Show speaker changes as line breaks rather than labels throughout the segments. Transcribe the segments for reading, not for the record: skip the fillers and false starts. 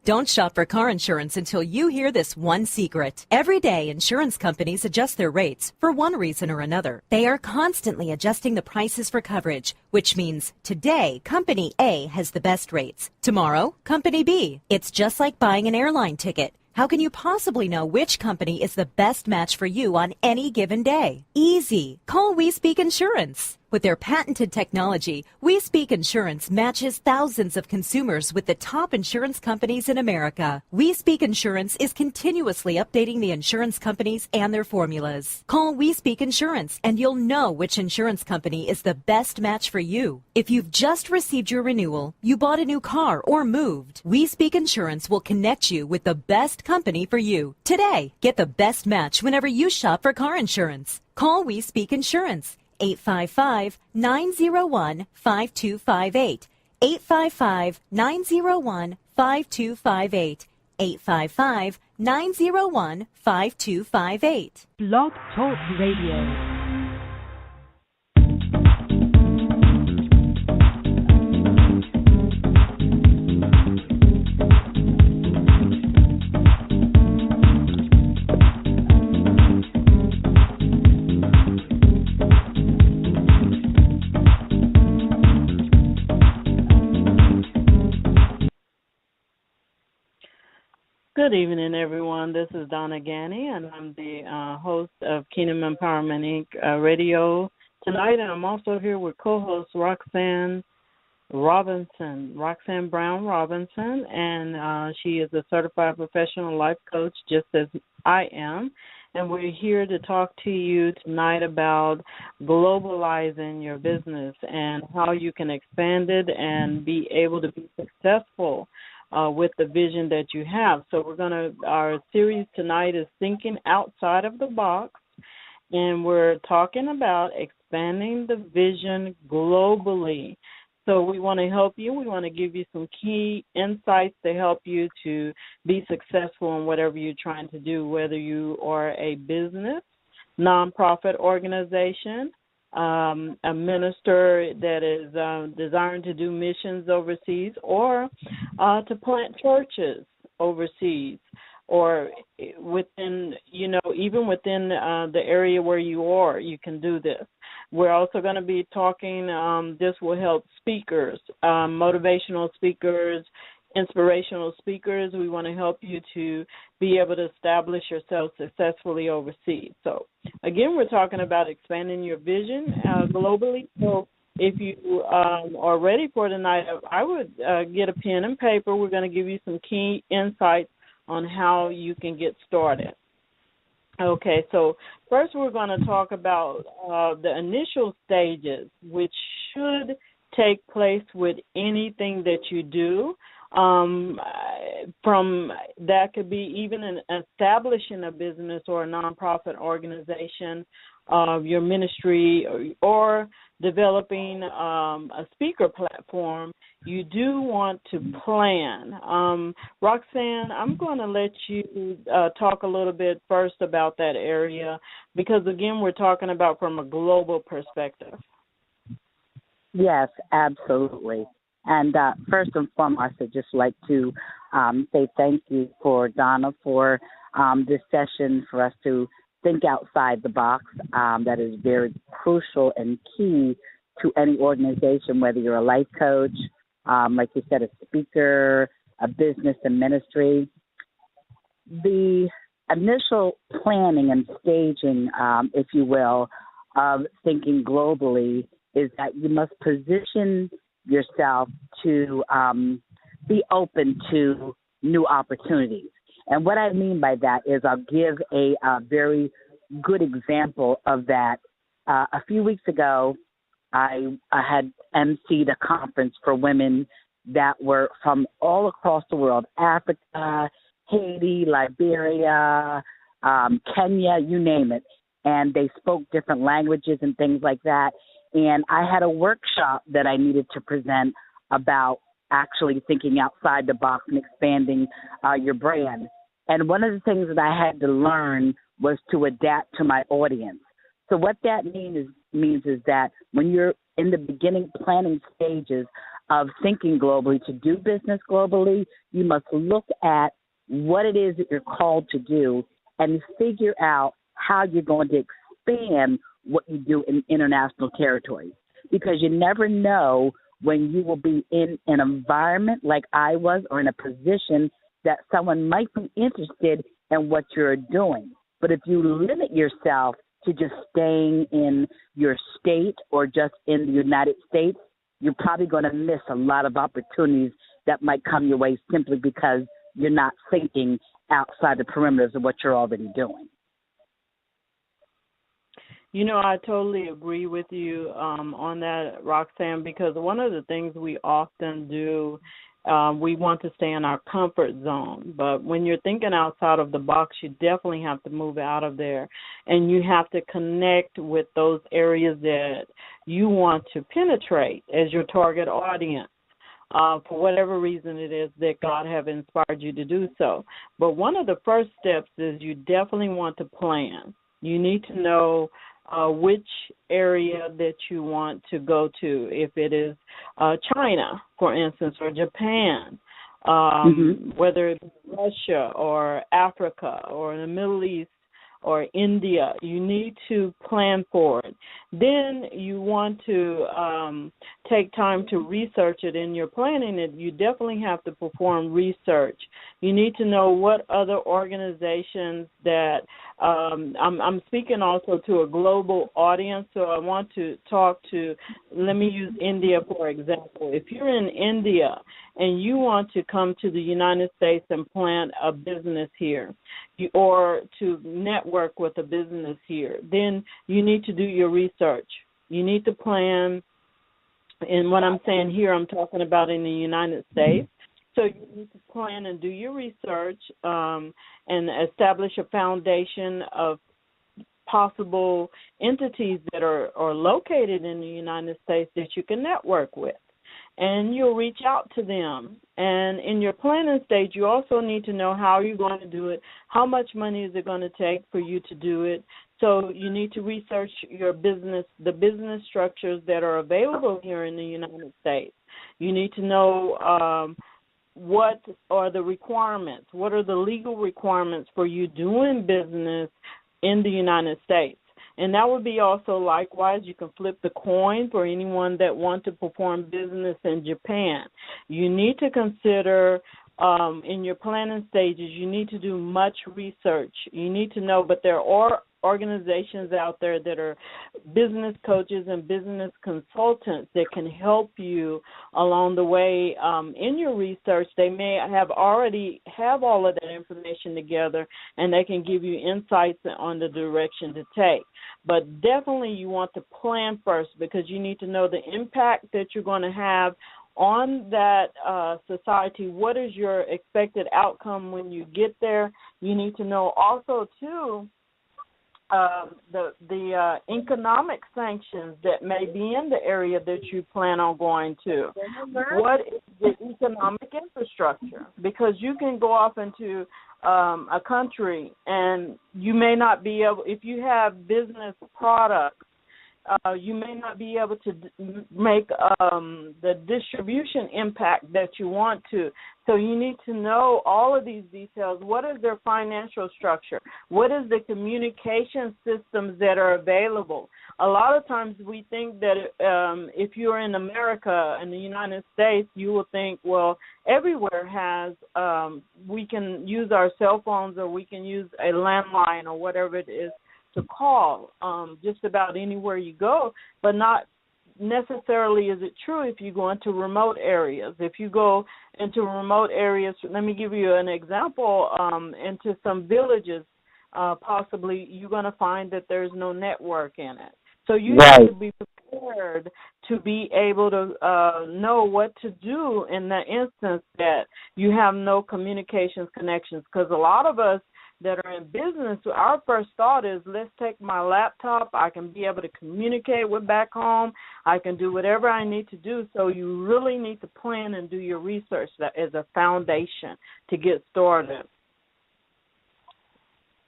Don't shop for car insurance until you hear this one secret. Every day, insurance companies adjust their rates for one reason or another. They are constantly adjusting the prices for coverage, which means today, Company A has the best rates. Tomorrow, Company B. It's just like buying an airline ticket. How can you possibly know which company is the best match for you on any given day? Easy. Call We Speak Insurance. With their patented technology, We Speak Insurance matches thousands of consumers with the top insurance companies in America. We Speak Insurance is continuously updating the insurance companies and their formulas. Call We Speak Insurance and you'll know which insurance company is the best match for you. If you've just received your renewal, you bought a new car or moved, We Speak Insurance will connect you with the best company for you. Today, get the best match whenever you shop for car insurance. Call We Speak Insurance. 855-901-5258. 855-901-5258. 855-901-5258.
Blog Talk Radio.
Good evening, everyone. This is Donna Ghanney, and I'm the host of Kingdom Empowerment Inc. Radio tonight, and I'm also here with co-host Roxanne Brown Robinson, and she is a certified professional life coach, just as I am, and we're here to talk to you tonight about globalizing your business and how you can expand it and be able to be successful with the vision that you have. So our series tonight is Thinking Outside of the Box, and we're talking about expanding the vision globally. So we want to help you. We want to give you some key insights to help you to be successful in whatever you're trying to do, whether you are a business, nonprofit organization, a minister that is desiring to do missions overseas, or to plant churches overseas, or within, even within the area where you are, you can do this. We're also going to be talking, this will help speakers, motivational speakers, inspirational speakers. We want to help you to be able to establish yourself successfully overseas. So, again, we're talking about expanding your vision globally. So if you are ready for tonight, I would get a pen and paper. We're going to give you some key insights on how you can get started. Okay, so first we're going to talk about the initial stages, which should take place with anything that you do. From that could be even establishing a business or a nonprofit organization, your ministry, or developing a speaker platform. You do want to plan. Roxanne, I'm going to let you talk a little bit first about that area because, again, we're talking about from a global perspective.
Yes, absolutely. And first and foremost, I'd just like to say thank you for Donna for this session for us to think outside the box. That is very crucial and key to any organization, whether you're a life coach, like you said, a speaker, a business and ministry. The initial planning and staging, if you will, of thinking globally is that you must position yourself to be open to new opportunities. And what I mean by that is I'll give a very good example of that. A few weeks ago, I had emceed a conference for women that were from all across the world, Africa, Haiti, Liberia, Kenya, you name it. And they spoke different languages and things like that. And I had a workshop that I needed to present about actually thinking outside the box and expanding your brand. And one of the things that I had to learn was to adapt to my audience. So what that means is that when you're in the beginning planning stages of thinking globally, to do business globally, you must look at what it is that you're called to do and figure out how you're going to expand what you do in international territories. Because you never know when you will be in an environment like I was, or in a position that someone might be interested in what you're doing. But if you limit yourself to just staying in your state or just in the United States, you're probably going to miss a lot of opportunities that might come your way simply because you're not thinking outside the perimeters of what you're already doing.
You know, I totally agree with you on that, Roxanne, because one of the things we often do, we want to stay in our comfort zone. But when you're thinking outside of the box, you definitely have to move out of there. And you have to connect with those areas that you want to penetrate as your target audience. For whatever reason it is that God have inspired you to do so. But one of the first steps is you definitely want to plan. You need to know which area that you want to go to, if it is China, for instance, or Japan, whether it's Russia or Africa or the Middle East or India. You need to plan for it. Then you want to take time to research it. In your planning it, you definitely have to perform research. You need to know what other organizations that I'm speaking also to a global audience, so I want to talk to, let me use India for example. If you're in India and you want to come to the United States and plant a business here, or to network with a business here, then you need to do your research. You need to plan, and what I'm saying here, I'm talking about in the United States. So you need to plan and do your research and establish a foundation of possible entities that are located in the United States that you can network with. And you'll reach out to them. And in your planning stage, you also need to know how you're going to do it, how much money is it going to take for you to do it. So you need to research your business, the business structures that are available here in the United States. You need to know what are the requirements, what are the legal requirements for you doing business in the United States. And that would be also likewise, you can flip the coin for anyone that want to perform business in Japan. You need to consider in your planning stages, you need to do much research. You need to know, but there are organizations out there that are business coaches and business consultants that can help you along the way in your research. They may already have all of that information together, and they can give you insights on the direction to take. But definitely you want to plan first, because you need to know the impact that you're going to have on that society. What is your expected outcome when you get there? You need to know also, too, the economic sanctions that may be in the area that you plan on going to. What is the economic infrastructure? Because you can go off into a country and you may not be able, if you have business products, you may not be able to make the distribution impact that you want to. So you need to know all of these details. What is their financial structure? What is the communication systems that are available? A lot of times we think that if you're in America, in the United States, you will think, well, everywhere has, we can use our cell phones, or we can use a landline or whatever it is to call just about anywhere you go, but not necessarily is it true if you go into remote areas. If you go into remote areas, let me give you an example, into some villages, possibly you're going to find that there's no network in it. So you need to be prepared to be able to know what to do in the instance that you have no communications connections, because a lot of us that are in business, our first thought is, let's take my laptop. I can be able to communicate with back home. I can do whatever I need to do. So you really need to plan and do your research as a foundation to get started.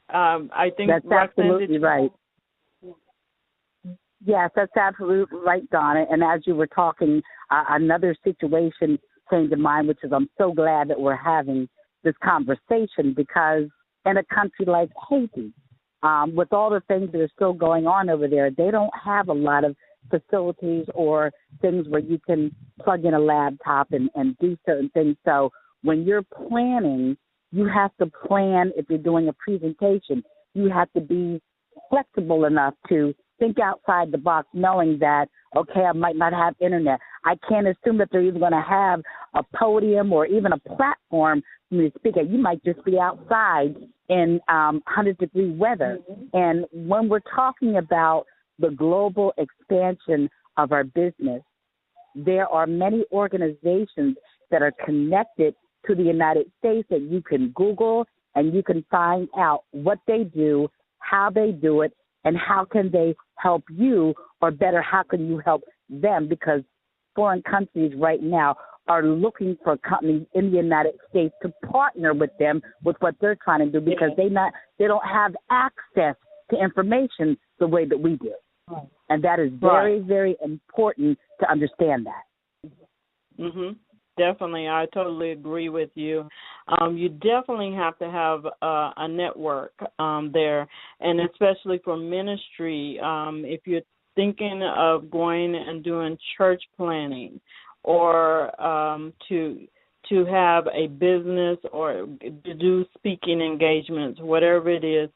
I think
that's absolutely right. Yes, that's absolutely right, Donna. And as you were talking, another situation came to mind, which is I'm so glad that we're having this conversation because in a country like Haiti, with all the things that are still going on over there, they don't have a lot of facilities or things where you can plug in a laptop and do certain things. So when you're planning, you have to plan. If you're doing a presentation, you have to be flexible enough to think outside the box, knowing that, okay, I might not have internet. I can't assume that they're even going to have a podium or even a platform for me to speak at. You might just be outside in 100-degree weather. Mm-hmm. And when we're talking about the global expansion of our business, there are many organizations that are connected to the United States that you can Google and you can find out what they do, how they do it, and how can they help you, or better, how can you help them? Because foreign countries right now are looking for companies in the United States to partner with them with what they're trying to do because they don't have access to information the way that we do. Right. And that is very, very important to understand that.
Mm-hmm. Definitely. I totally agree with you. You definitely have to have a network there, and especially for ministry, if you're thinking of going and doing church planning or to have a business or to do speaking engagements, whatever it is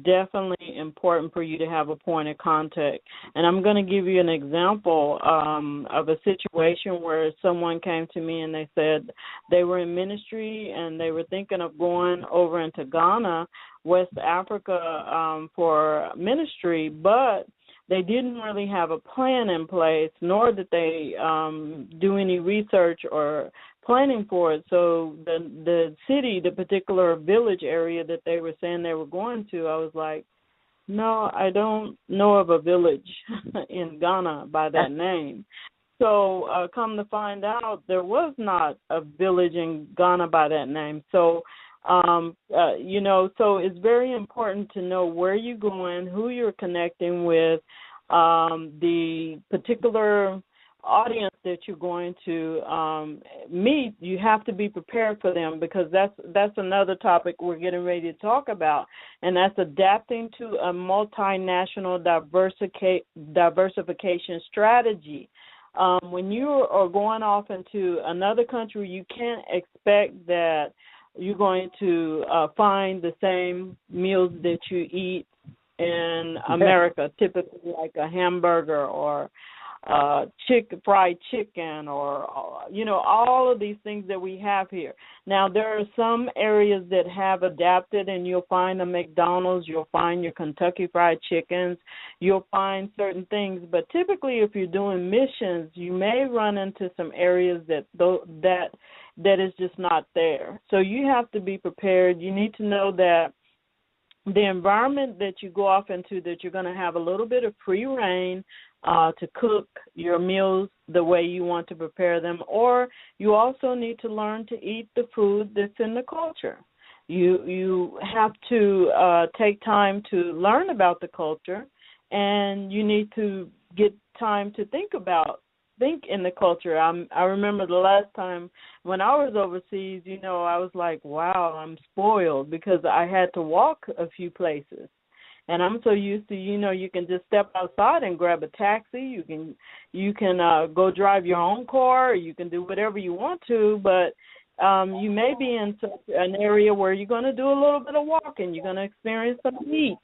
definitely important for you to have a point of contact. And I'm going to give you an example of a situation where someone came to me and they said they were in ministry and they were thinking of going over into Ghana, West Africa, for ministry, but they didn't really have a plan in place, nor did they do any research or planning for it. So the city, the particular village area that they were saying they were going to, I was like, no, I don't know of a village in Ghana by that name. So come to find out, there was not a village in Ghana by that name. So so it's very important to know where you're going, who you're connecting with, the particular audience that you're going to meet. You have to be prepared for them, because that's another topic we're getting ready to talk about, and that's adapting to a multinational diversification strategy. When you are going off into another country, you can't expect that you're going to find the same meals that you eat in America, typically like a hamburger or fried chicken or, all of these things that we have here. Now, there are some areas that have adapted, and you'll find a McDonald's, you'll find your Kentucky Fried Chickens, you'll find certain things. But typically, if you're doing missions, you may run into some areas that is just not there. So you have to be prepared. You need to know that the environment that you go off into, that you're going to have a little bit of free reign to cook your meals the way you want to prepare them, or you also need to learn to eat the food that's in the culture. You have to take time to learn about the culture, and you need to get time to think in the culture. I remember the last time when I was overseas, I was like, wow, I'm spoiled, because I had to walk a few places. And I'm so used to, you can just step outside and grab a taxi. You can go drive your own car, or you can do whatever you want to, but you may be in an area where you're going to do a little bit of walking. You're going to experience some heat.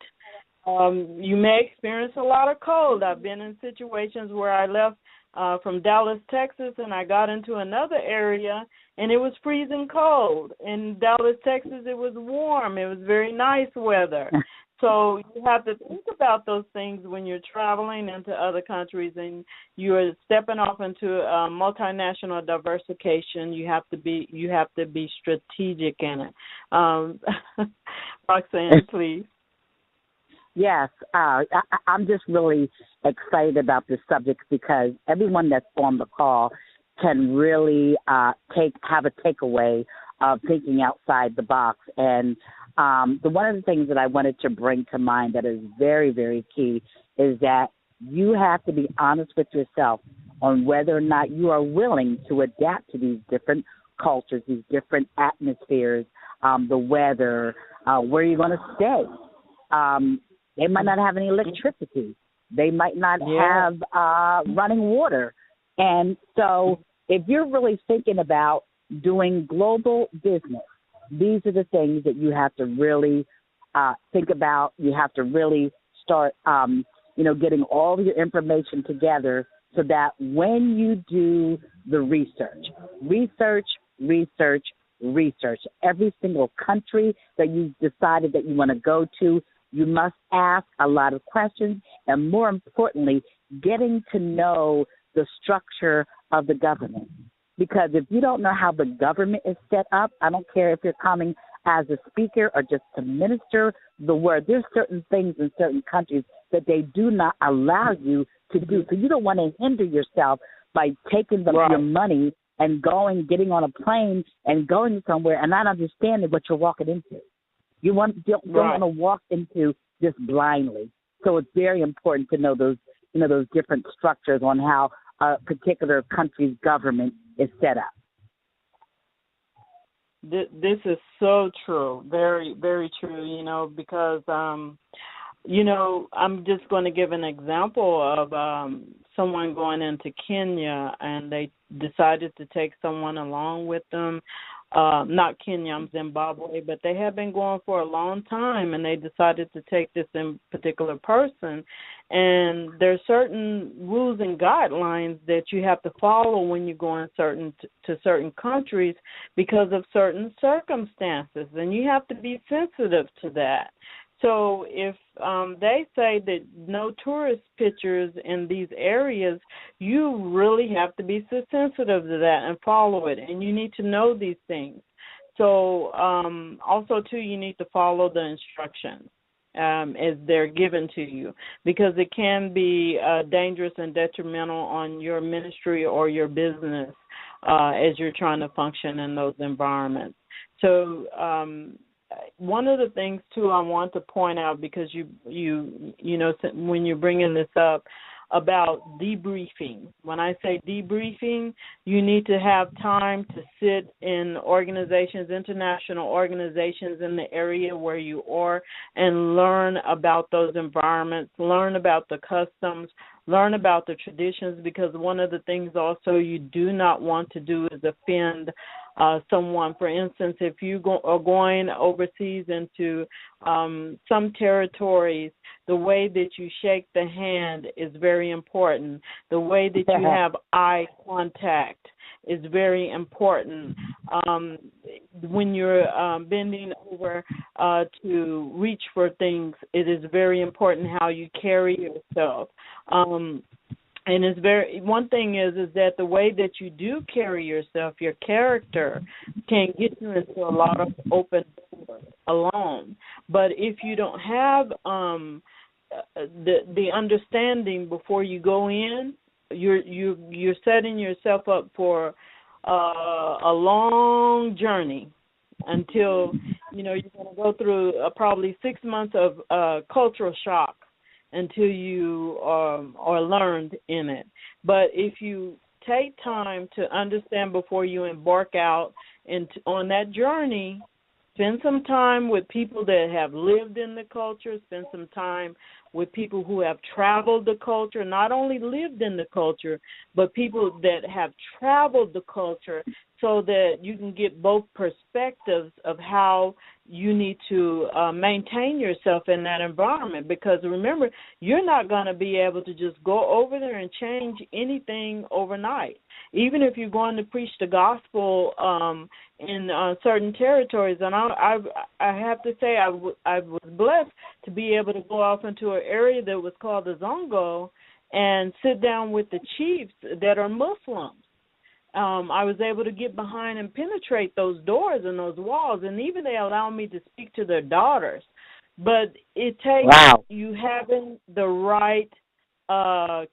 You may experience a lot of cold. I've been in situations where I left from Dallas, Texas, and I got into another area, and it was freezing cold. In Dallas, Texas, it was warm. It was very nice weather. So you have to think about those things when you're traveling into other countries and you're stepping off into multinational diversification. You have to be strategic in it. Roxanne, please.
Yes, I'm just really excited about this subject, because everyone that's on the call can really have a takeaway of thinking outside the box. And one of the things that I wanted to bring to mind that is very, very key is that You have to be honest with yourself on whether or not you are willing to adapt to these different cultures, these different atmospheres, the weather, where you're going to stay. They might not have any electricity. They might not have running water. And so if you're really thinking about doing global business, these are the things that you have to really think about. You have to really start, getting all of your information together so that when you do the research, every single country that you decided that you want to go to, you must ask a lot of questions, and more importantly, getting to know the structure of the government. Because if you don't know how the government is set up, I don't care if you're coming as a speaker or just to minister the word, there's certain things in certain countries that they do not allow you to do. So you don't want to hinder yourself by taking your money and getting on a plane and going somewhere and not understanding what you're walking into. You don't want to walk into this blindly. So it's very important to know those different structures on how a particular country's government is set up.
This is so true, very, very true, because, I'm just going to give an example of someone going into Kenya, and they decided to take someone along with them. Not Kenya, I'm Zimbabwe, but they have been going for a long time, and they decided to take this in particular person. And there's certain rules and guidelines that you have to follow when you go in to certain countries because of certain circumstances, and you have to be sensitive to that. So if they say that no tourist pictures in these areas, you really have to be so sensitive to that and follow it, and you need to know these things. So also, too, you need to follow the instructions as they're given to you, because it can be dangerous and detrimental on your ministry or your business as you're trying to function in those environments. So one of the things, too, I want to point out, because you when you're bringing this up about debriefing. When I say debriefing, you need to have time to sit in organizations, international organizations in the area where you are, and learn about those environments, learn about the customs, learn about the traditions, because one of the things also you do not want to do is offend someone. For instance, if you are going overseas into some territories, the way that you shake the hand is very important. The way that you have eye contact is very important. When you're bending over to reach for things, it is very important how you carry yourself. And it's one thing is that the way that you do carry yourself, your character, can get you into a lot of open doors alone. But if you don't have the understanding before you go in, you're setting yourself up for a long journey until you're going to go through probably 6 months of cultural shock until you are learned in it. But if you take time to understand before you embark out on that journey, spend some time with people that have lived in the culture, spend some time with people who have traveled the culture, not only lived in the culture, but people that have traveled the culture, so that you can get both perspectives of how you need to maintain yourself in that environment. Because remember, you're not going to be able to just go over there and change anything overnight. Even if you're going to preach the gospel in certain territories, and I have to say I was blessed to be able to go off into an area that was called the Zongo and sit down with the chiefs that are Muslims. I was able to get behind and penetrate those doors and those walls, and even they allowed me to speak to their daughters. But it takes you having the right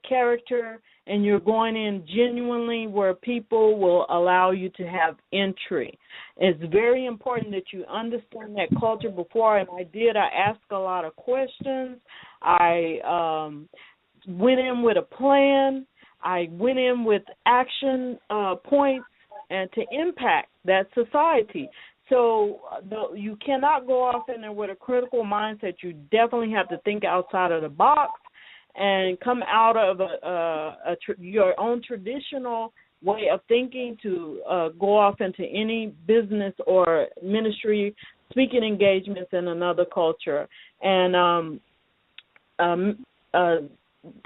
character, and you're going in genuinely where people will allow you to have entry. It's very important that you understand that culture before, and I asked a lot of questions. I went in with a plan. I went in with action points and to impact that society. So you cannot go off in there with a critical mindset. You definitely have to think outside of the box and come out of your own traditional way of thinking to go off into any business or ministry, speaking engagements in another culture. And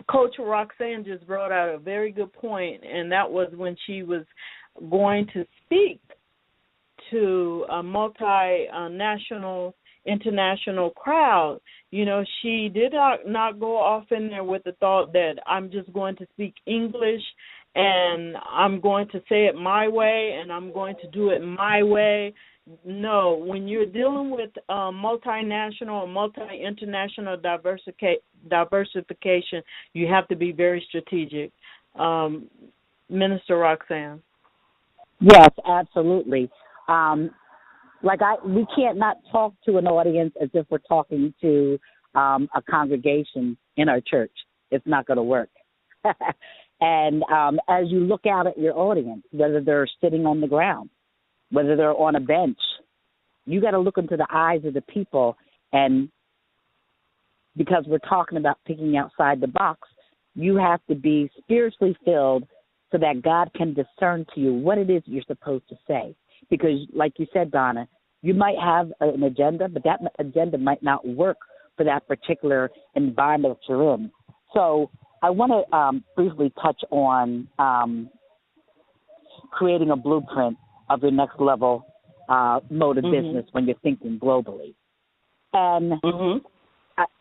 Coach Roxanne just brought out a very good point, and that was when she was going to speak to a multinational, international crowd. You know, she did not go off in there with the thought that I'm just going to speak English and I'm going to say it my way and I'm going to do it my way. No, when you're dealing with multinational or multi-international diversification, you have to be very strategic. Minister Roxanne.
Yes, absolutely. We can't not talk to an audience as if we're talking to a congregation in our church. It's not going to work. And as you look out at your audience, whether they're sitting on the ground, whether they're on a bench, you got to look into the eyes of the people. And because we're talking about thinking outside the box, you have to be spiritually filled so that God can discern to you what it is you're supposed to say. Because like you said, Donna, you might have an agenda, but that agenda might not work for that particular environment that you're in. So I want to briefly touch on creating a blueprint of your next level mode of business when you're thinking globally. And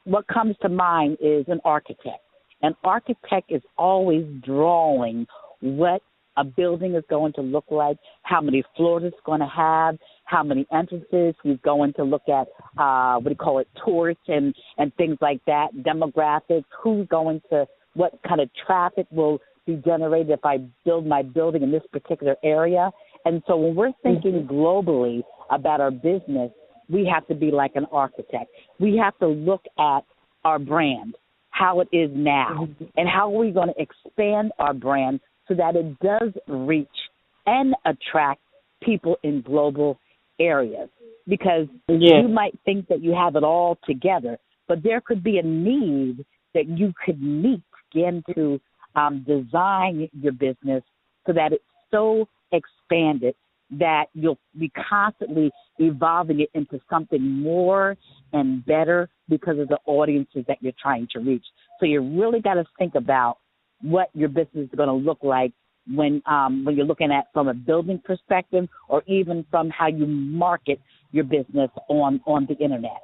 what comes to mind is an architect. An architect is always drawing what a building is going to look like, how many floors it's going to have, how many entrances. He's going to look at, tourists and things like that, demographics, who's going to, what kind of traffic will be generated if I build my building in this particular area. And so when we're thinking globally about our business, we have to be like an architect. We have to look at our brand, how it is now, and how are we going to expand our brand so that it does reach and attract people in global areas. Because you might think that you have it all together, but there could be a need that you could meet, again, to design your business so that it's so expanded that you'll be constantly evolving it into something more and better because of the audiences that you're trying to reach. So you really got to think about what your business is going to look like when you're looking at from a building perspective or even from how you market your business on the internet.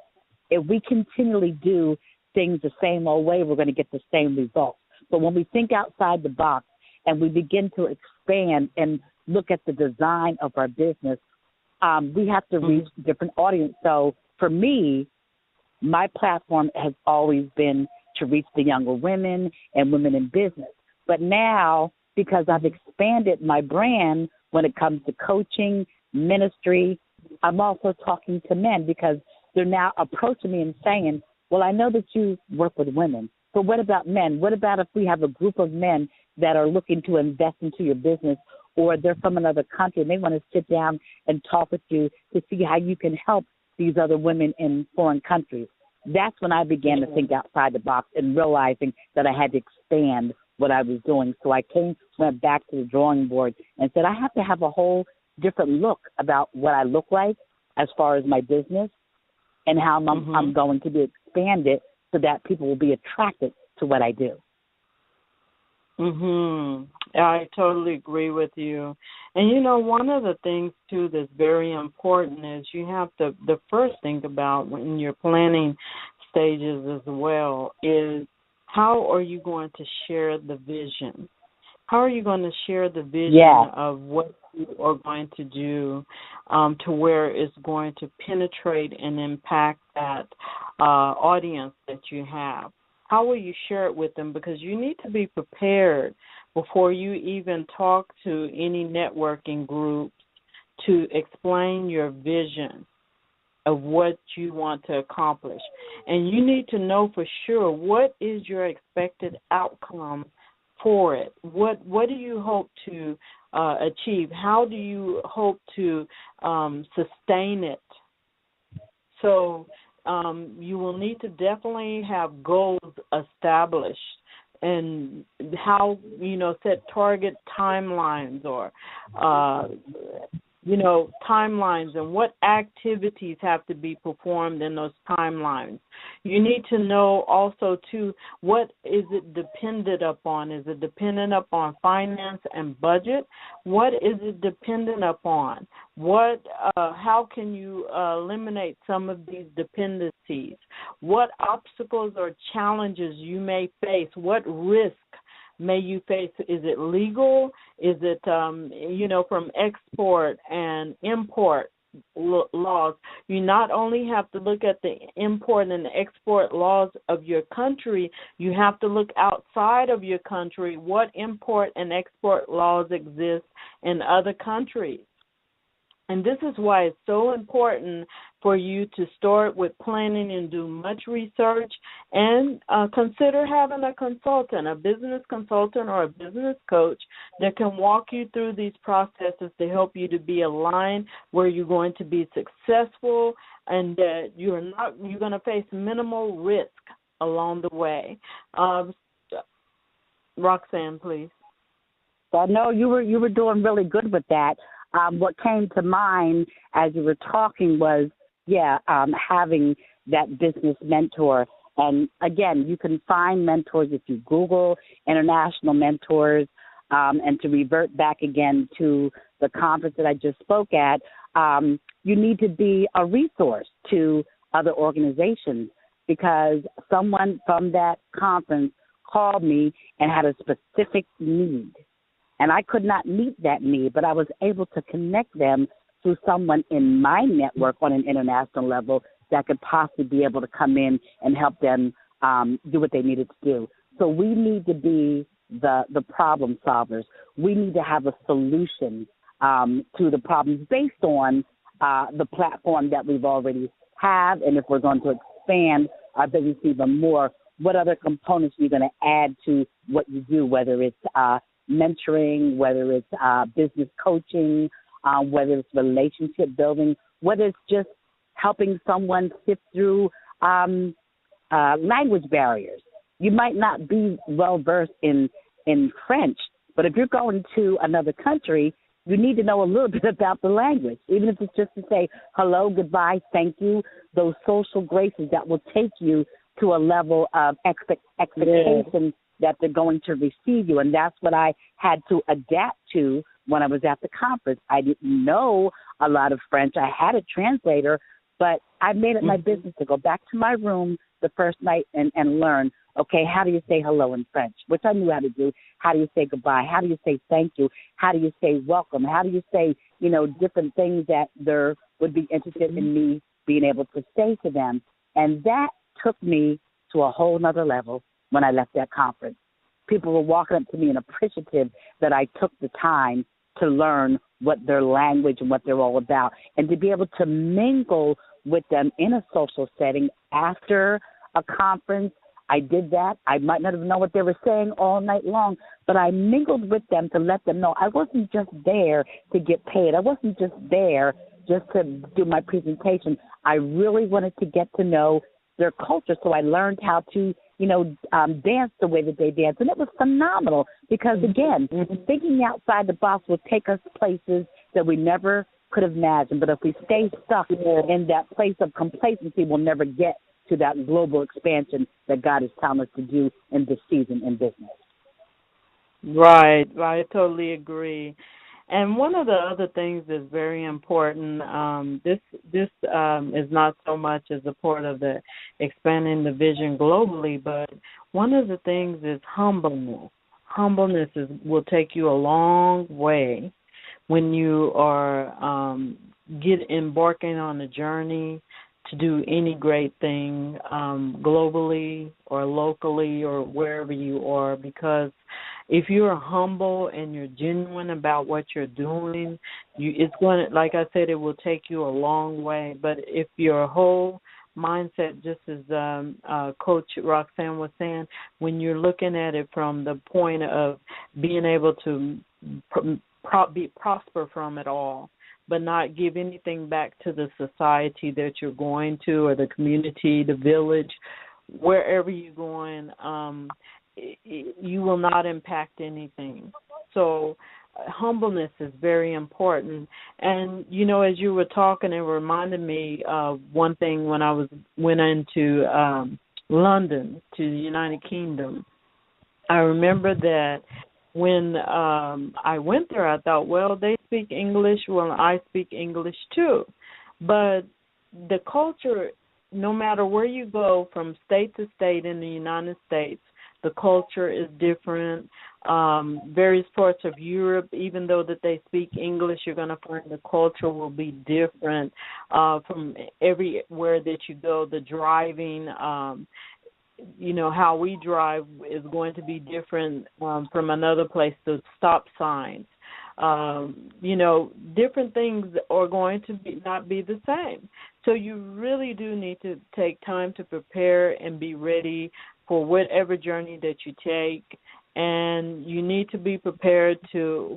If we continually do things the same old way, we're going to get the same results. But when we think outside the box and we begin to expand and look at the design of our business, we have to reach different audience. So for me, my platform has always been to reach the younger women and women in business. But now, because I've expanded my brand when it comes to coaching, ministry, I'm also talking to men because they're now approaching me and saying, well, I know that you work with women, but what about men? What about if we have a group of men that are looking to invest into your business, or they're from another country and they want to sit down and talk with you to see how you can help these other women in foreign countries? That's when I began to think outside the box and realizing that I had to expand what I was doing. So I went back to the drawing board and said, I have to have a whole different look about what I look like as far as my business and how I'm going to be expanded so that people will be attracted to what I do.
I totally agree with you. And, you know, one of the things, too, that's very important is you have to the first think about when you're planning stages as well is how are you going to share the vision? How are you going to share the vision of what you are going to do to where it's going to penetrate and impact that audience that you have? How will you share it with them? Because you need to be prepared before you even talk to any networking groups to explain your vision. of what you want to accomplish. And you need to know for sure what is your expected outcome for it. What do you hope to achieve? How do you hope to sustain it? So you will need to definitely have goals established and how, set target timelines or, timelines and what activities have to be performed in those timelines. You need to know also, too, what is it dependent upon? Is it dependent upon finance and budget? What is it dependent upon? How can you eliminate some of these dependencies? What obstacles or challenges you may face? What risk may you face? Is it legal? Is it, from export and import laws? You not only have to look at the import and the export laws of your country, you have to look outside of your country. What import and export laws exist in other countries? And this is why it's so important for you to start with planning and do much research and consider having a consultant, a business consultant or a business coach that can walk you through these processes to help you to be aligned where you're going to be successful and that you're going to face minimal risk along the way. Roxanne, please.
Well, no, you were doing really good with that. What came to mind as you were talking was, having that business mentor. And, again, you can find mentors if you Google international mentors. And to revert back again to the conference that I just spoke at, you need to be a resource to other organizations because someone from that conference called me and had a specific need. And I could not meet that need, but I was able to connect them to someone in my network on an international level that could possibly be able to come in and help them do what they needed to do. So we need to be the problem solvers. We need to have a solution to the problems based on the platform that we've already have, and if we're going to expand our business even more, what other components are you going to add to what you do, whether it's mentoring, whether it's business coaching, whether it's relationship building, whether it's just helping someone sift through language barriers. You might not be well-versed in French, but if you're going to another country, you need to know a little bit about the language, even if it's just to say hello, goodbye, thank you, those social graces that will take you to a level of expectation that they're going to receive you. And that's what I had to adapt to when I was at the conference. I didn't know a lot of French. I had a translator, but I made it my business to go back to my room the first night and learn, okay, how do you say hello in French, which I knew how to do. How do you say goodbye? How do you say thank you? How do you say welcome? How do you say, different things that they would be interested in me being able to say to them? And that took me to a whole nother level when I left that conference. People were walking up to me and appreciative that I took the time to learn what their language and what they're all about, and to be able to mingle with them in a social setting after a conference. I did that. I might not have known what they were saying all night long, but I mingled with them to let them know I wasn't just there to get paid. I wasn't just there just to do my presentation. I really wanted to get to know their culture, so I learned how to dance the way that they dance. And it was phenomenal because, again, thinking outside the box will take us places that we never could have imagined. But if we stay stuck in that place of complacency, we'll never get to that global expansion that God is telling us to do in this season in business.
Right. I totally agree. And one of the other things that's very important, this is not so much as a part of the expanding the vision globally, but one of the things is humbleness. Humbleness will take you a long way when you are embarking on a journey to do any great thing globally or locally or wherever you are, because if you're humble and you're genuine about what you're doing, it's going to, like I said, it will take you a long way. But if your whole mindset, just as Coach Roxanne was saying, when you're looking at it from the point of being able to prosper from it all, but not give anything back to the society that you're going to, or the community, the village, wherever you're going, you will not impact anything. So humbleness is very important. And, as you were talking, it reminded me of one thing when I went into London, to the United Kingdom. I remember that when I went there, I thought, well, they speak English. Well, I speak English too. But the culture, no matter where you go from state to state in the United States, the culture is different. Various parts of Europe, even though that they speak English, you're going to find the culture will be different from everywhere that you go. The driving, how we drive is going to be different from another place. The stop signs, different things are going to not be the same. So you really do need to take time to prepare and be ready for whatever journey that you take, and you need to be prepared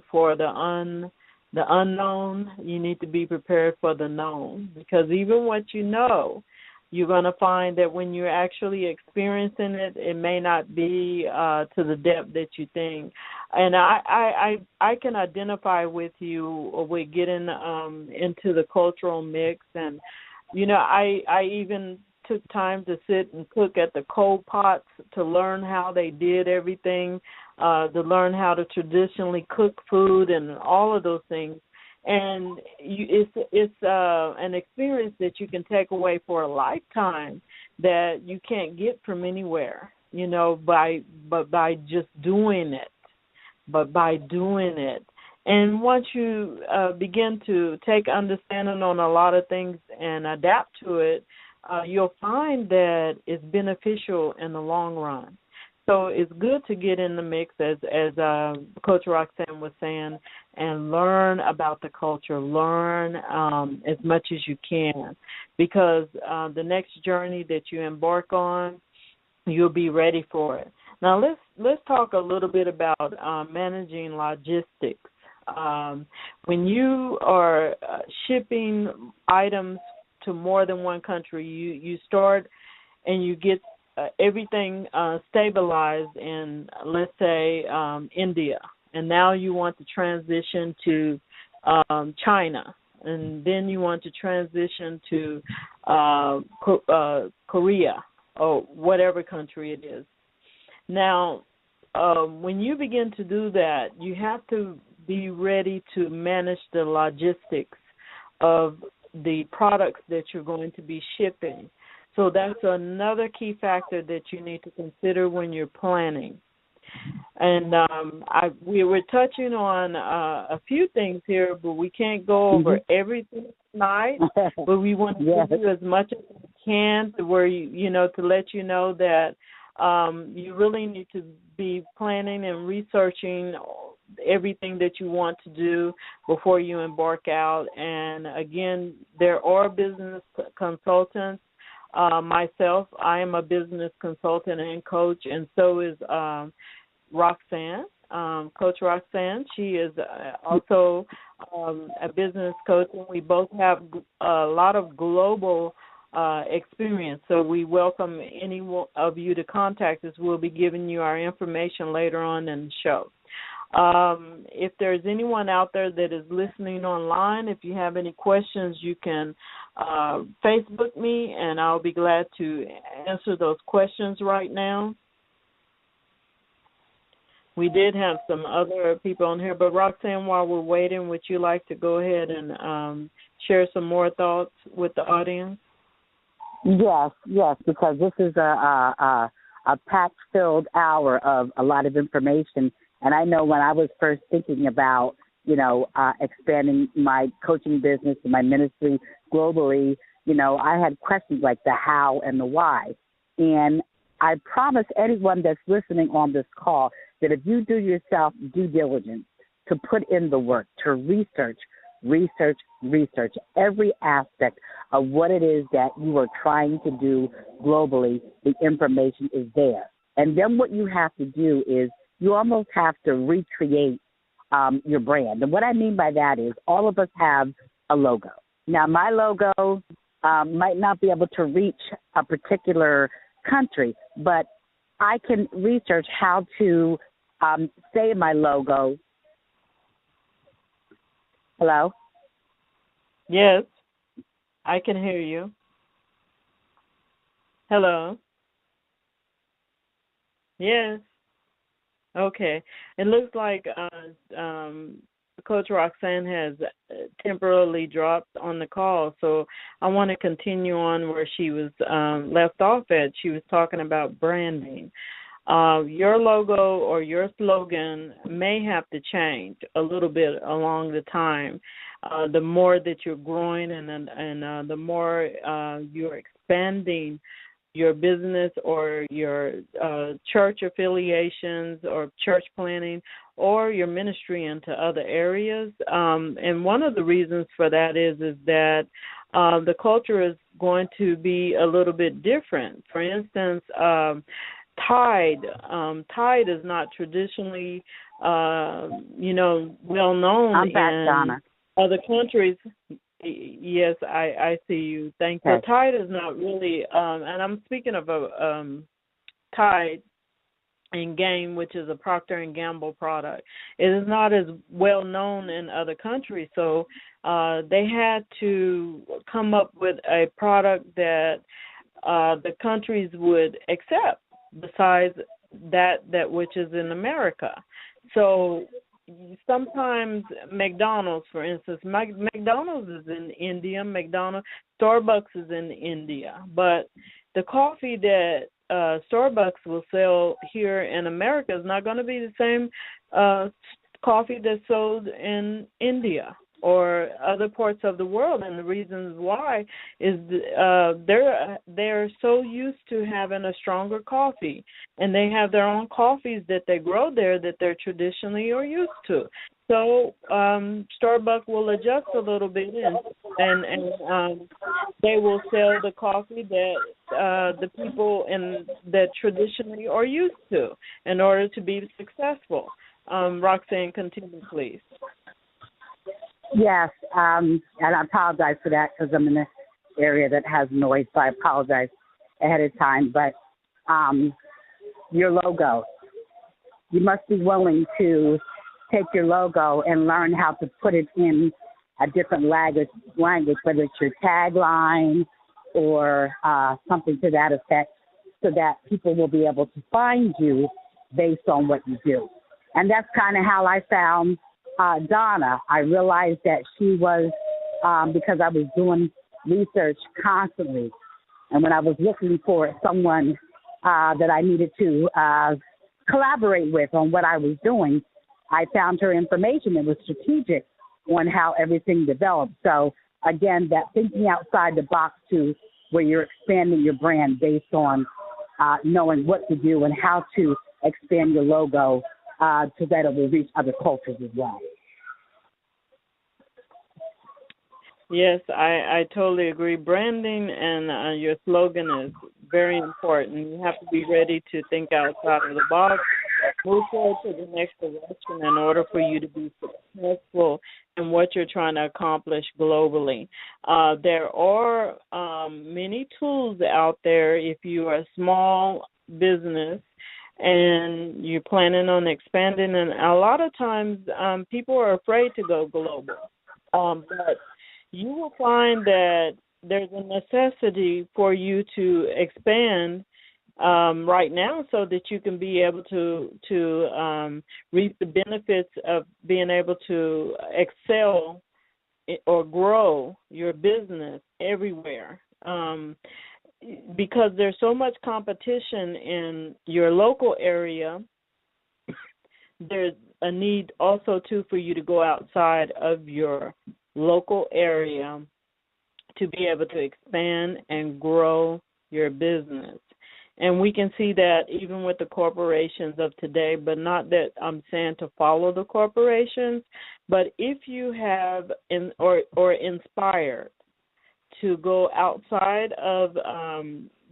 for the unknown. You need to be prepared for the known, because even what you know, you're going to find that when you're actually experiencing it, it may not be to the depth that you think. And I can identify with you with getting into the cultural mix, and I even took time to sit and cook at the coal pots to learn how they did everything, to learn how to traditionally cook food and all of those things. And it's an experience that you can take away for a lifetime that you can't get from anywhere, by just doing it. But by doing it. And once you begin to take understanding on a lot of things and adapt to it, you'll find that it's beneficial in the long run. So it's good to get in the mix, as Coach Roxanne was saying, and learn about the culture, learn as much as you can, because the next journey that you embark on, you'll be ready for it. Now let's talk a little bit about managing logistics. When you are shipping items to more than one country, you start and you get everything stabilized in, let's say, India, and now you want to transition to China, and then you want to transition to Korea or whatever country it is. Now, when you begin to do that, you have to be ready to manage the logistics of the products that you're going to be shipping. So that's another key factor that you need to consider when you're planning. And we were touching on a few things here, but we can't go over everything tonight. But we want to give you as much as we can to where to let you know that you really need to be planning and researching everything that you want to do before you embark out. And again, there are business consultants. Myself, I am a business consultant and coach, and so is Roxanne, Coach Roxanne. She is also a business coach, and we both have a lot of global experience. So we welcome any of you to contact us. We'll be giving you our information later on in the show. If there's anyone out there that is listening online, if you have any questions, you can Facebook me, and I'll be glad to answer those questions right now. We did have some other people on here, but Roxanne, while we're waiting, would you like to go ahead and share some more thoughts with the audience?
Yes, because this is a packed-filled hour of a lot of information. And I know when I was first thinking about, expanding my coaching business and my ministry globally, I had questions like the how and the why. And I promise anyone that's listening on this call that if you do yourself due diligence to put in the work, to research research, research. Every aspect of what it is that you are trying to do globally, the information is there. And then what you have to do is you almost have to recreate your brand. And what I mean by that is all of us have a logo. Now, my logo might not be able to reach a particular country, but I can research how to say my logo. Hello?
Yes, I can hear you. Hello? Yes. Okay. It looks like Coach Roxanne has temporarily dropped on the call, so I want to continue on where she was left off at. She was talking about branding. Your logo or your slogan may have to change a little bit along the time. The more that you're growing and the more you're expanding your business or your church affiliations or church planning or your ministry into other areas. And one of the reasons for that is that the culture is going to be a little bit different. For instance, Tide is not traditionally, well known
I'm back,
in
Donna.
other countries. Yes, I see you. Thank you.
Okay.
Tide is not really, and I'm speaking of a Tide and Game, which is a Procter & Gamble product. It is not as well known in other countries, so they had to come up with a product that the countries would accept besides that which is in America. So sometimes McDonald's, for instance, McDonald's is in India, Starbucks is in India, but the coffee that Starbucks will sell here in America is not going to be the same coffee that's sold in India or other parts of the world, and the reasons why is they're so used to having a stronger coffee, and they have their own coffees that they grow there that they're traditionally are used to. So Starbucks will adjust a little bit, and they will sell the coffee that the people that traditionally are used to in order to be successful. Roxanne, continue, please.
Yes, and I apologize for that because I'm in an area that has noise, so I apologize ahead of time. But your logo, you must be willing to take your logo and learn how to put it in a different language, whether it's your tagline or something to that effect, so that people will be able to find you based on what you do. And that's kind of how I found Donna. I realized that she was, because I was doing research constantly, and when I was looking for someone that I needed to collaborate with on what I was doing, I found her information. It was strategic on how everything developed. So, again, that thinking outside the box too, where you're expanding your brand based on knowing what to do and how to expand your logo so that it will reach other cultures as well.
Yes, I totally agree. Branding and your slogan is very important. You have to be ready to think outside of the box, move forward to the next direction in order for you to be successful in what you're trying to accomplish globally. There are many tools out there if you are a small business and you're planning on expanding, and a lot of times people are afraid to go global. But you will find that there's a necessity for you to expand right now so that you can be able to reap the benefits of being able to excel or grow your business everywhere. Because there's so much competition in your local area, there's a need also, too, for you to go outside of your local area to be able to expand and grow your business. And we can see that even with the corporations of today, but not that I'm saying to follow the corporations, but if you have or inspired to go outside of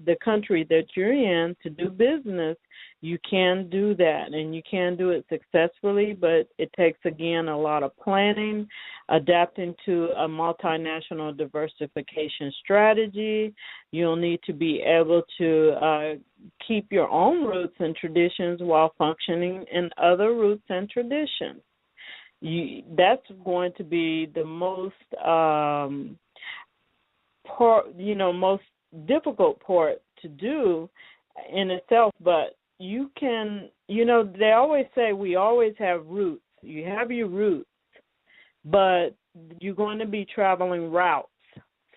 the country that you're in to do business, you can do that, and you can do it successfully, but it takes, again, a lot of planning, adapting to a multinational diversification strategy. You'll need to be able to keep your own roots and traditions while functioning in other roots and traditions. That's going to be the most most difficult part to do in itself, but you can, they always say we always have roots. You have your roots, but you're going to be traveling routes.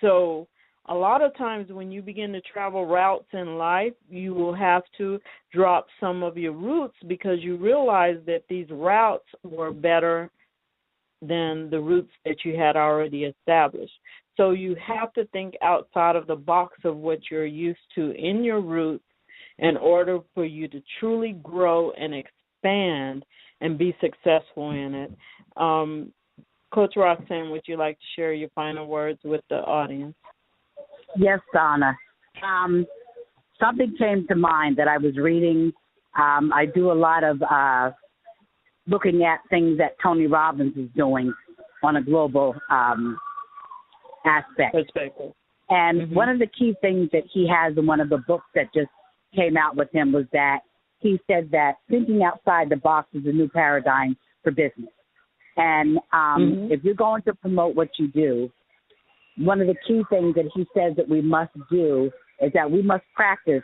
So a lot of times when you begin to travel routes in life, you will have to drop some of your roots because you realize that these routes were better than the roots that you had already established. So you have to think outside of the box of what you're used to in your roots in order for you to truly grow and expand and be successful in it. Coach Roxanne, would you like to share your final words with the audience?
Yes, Donna. Something came to mind that I was reading. I do a lot of looking at things that Tony Robbins is doing on a global aspect.
Perspective.
And one of the key things that he has in one of the books that just came out with him was that he said that thinking outside the box is a new paradigm for business. And if you're going to promote what you do, one of the key things that he says that we must do is that we must practice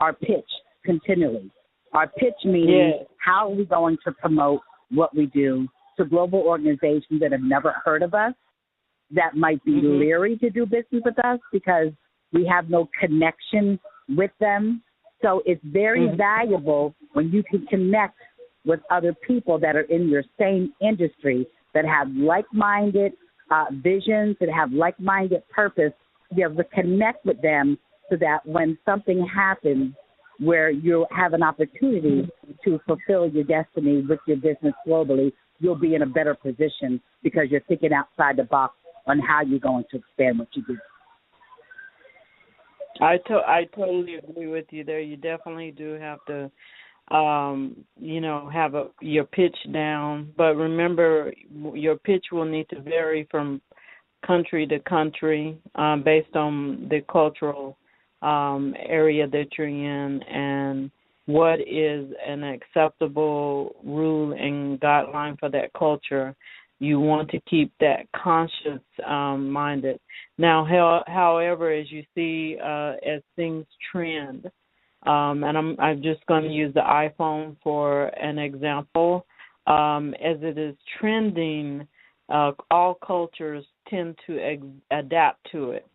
our pitch continually. Our pitch meaning how are we going to promote what we do to global organizations that have never heard of us, that might be leery to do business with us because we have no connection with them. So it's very valuable when you can connect with other people that are in your same industry that have like-minded visions, that have like-minded purpose, to be able to connect with them so that when something happens where you have an opportunity to fulfill your destiny with your business globally, you'll be in a better position because you're thinking outside the box on how you're going to expand what you do.
I totally agree with you there. You definitely do have to, have your pitch down. But remember, your pitch will need to vary from country to country based on the cultural area that you're in and what is an acceptable rule and guideline for that culture. You want to keep that conscious minded. Now, however, as you see, as things trend, and I'm just going to use the iPhone for an example, as it is trending, all cultures tend to adapt to it.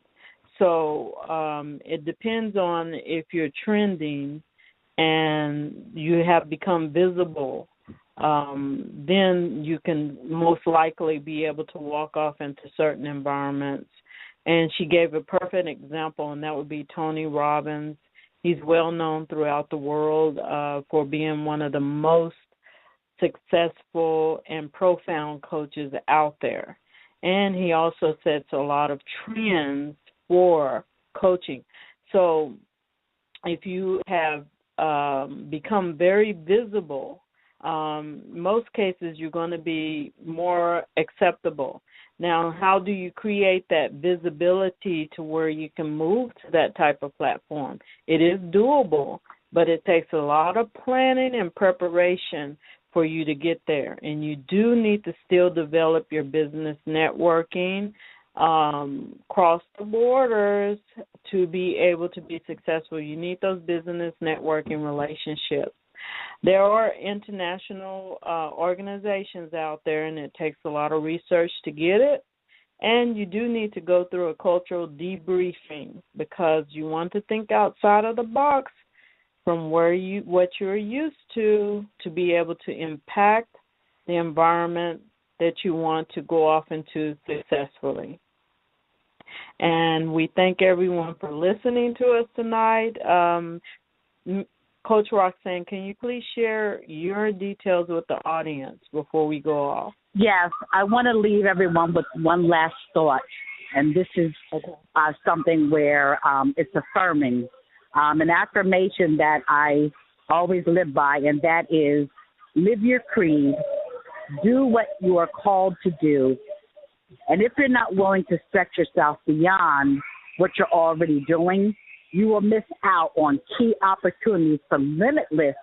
So it depends on if you're trending and you have become visible, then you can most likely be able to walk off into certain environments. And she gave a perfect example, and that would be Tony Robbins. He's well known throughout the world for being one of the most successful and profound coaches out there. And he also sets a lot of trends for coaching. So if you have become very visible, most cases you're going to be more acceptable. Now, how do you create that visibility to where you can move to that type of platform? It is doable, but it takes a lot of planning and preparation for you to get there. And you do need to still develop your business networking, cross the borders to be able to be successful. You need those business networking relationships. There are international organizations out there, and it takes a lot of research to get it. And you do need to go through a cultural debriefing because you want to think outside of the box from what you're used to be able to impact the environment that you want to go off into successfully. And we thank everyone for listening to us tonight. Coach Roxanne, can you please share your details with the audience before we go off?
Yes, I want to leave everyone with one last thought, and this is something where it's affirming, an affirmation that I always live by, and that is live your creed, do what you are called to do, and if you're not willing to stretch yourself beyond what you're already doing, you will miss out on key opportunities from limitless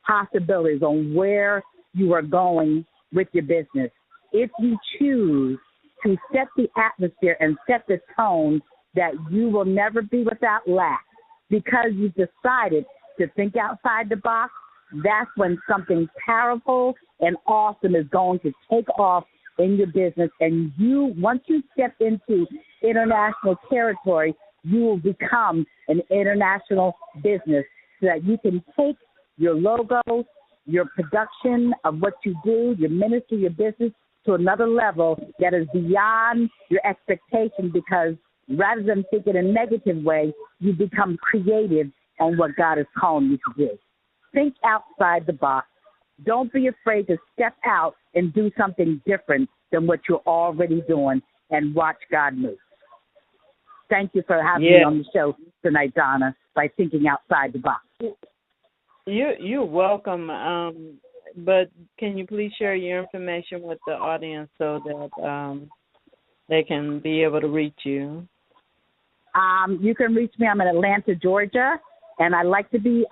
possibilities on where you are going with your business. If you choose to set the atmosphere and set the tone that you will never be without lack because you've decided to think outside the box, that's when something powerful and awesome is going to take off in your business. And you, once you step into international territory, you will become an international business so that you can take your logo, your production of what you do, your ministry, your business to another level that is beyond your expectation, because rather than thinking in a negative way, you become creative on what God is calling you to do. Think outside the box. Don't be afraid to step out and do something different than what you're already doing, and watch God move. Thank you for having me on the show tonight, Donna, by thinking outside the box.
You're welcome. But can you please share your information with the audience so that they can be able to reach you?
You can reach me. I'm in Atlanta, Georgia, and I like to be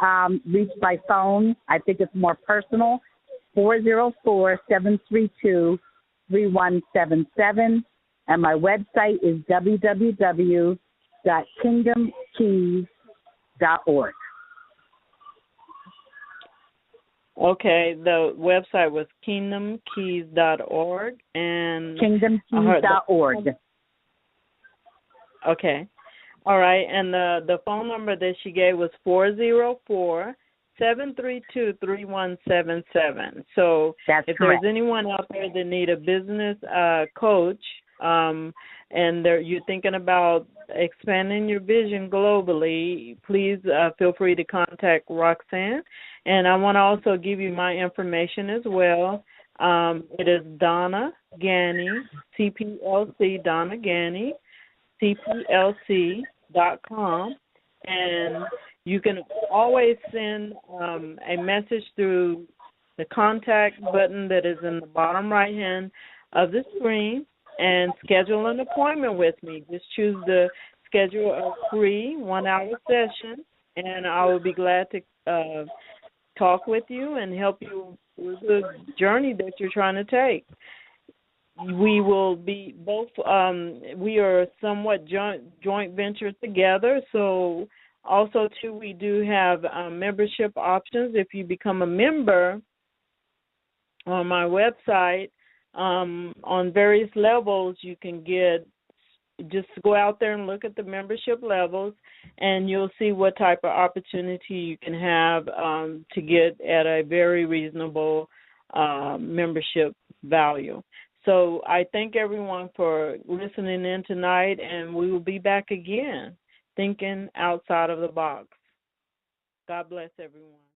reached by phone. I think it's more personal. 404-732-3177. And my website is www.kingdomkeys.org.
Okay, the website was kingdomkeys.org and
kingdomkeys.org.
Okay. All right, and the phone number that she gave was 404-732-3177. So
that's
if
correct.
there's anyone out there that need a business coach, and you're thinking about expanding your vision globally, please feel free to contact Roxanne. And I want to also give you my information as well. It is Donna Ghanney, CPLC, Donna Ghanney, CPLC.com. And you can always send a message through the contact button that is in the bottom right hand of the screen and schedule an appointment with me. Just choose to schedule a free 1-hour session, and I will be glad to talk with you and help you with the journey that you're trying to take. We will be both, we are somewhat joint venture together, so also, too, we do have membership options. If you become a member on my website, on various levels, you can just go out there and look at the membership levels, and you'll see what type of opportunity you can have to get at a very reasonable membership value. So I thank everyone for listening in tonight, and we will be back again, thinking outside of the box. God bless everyone.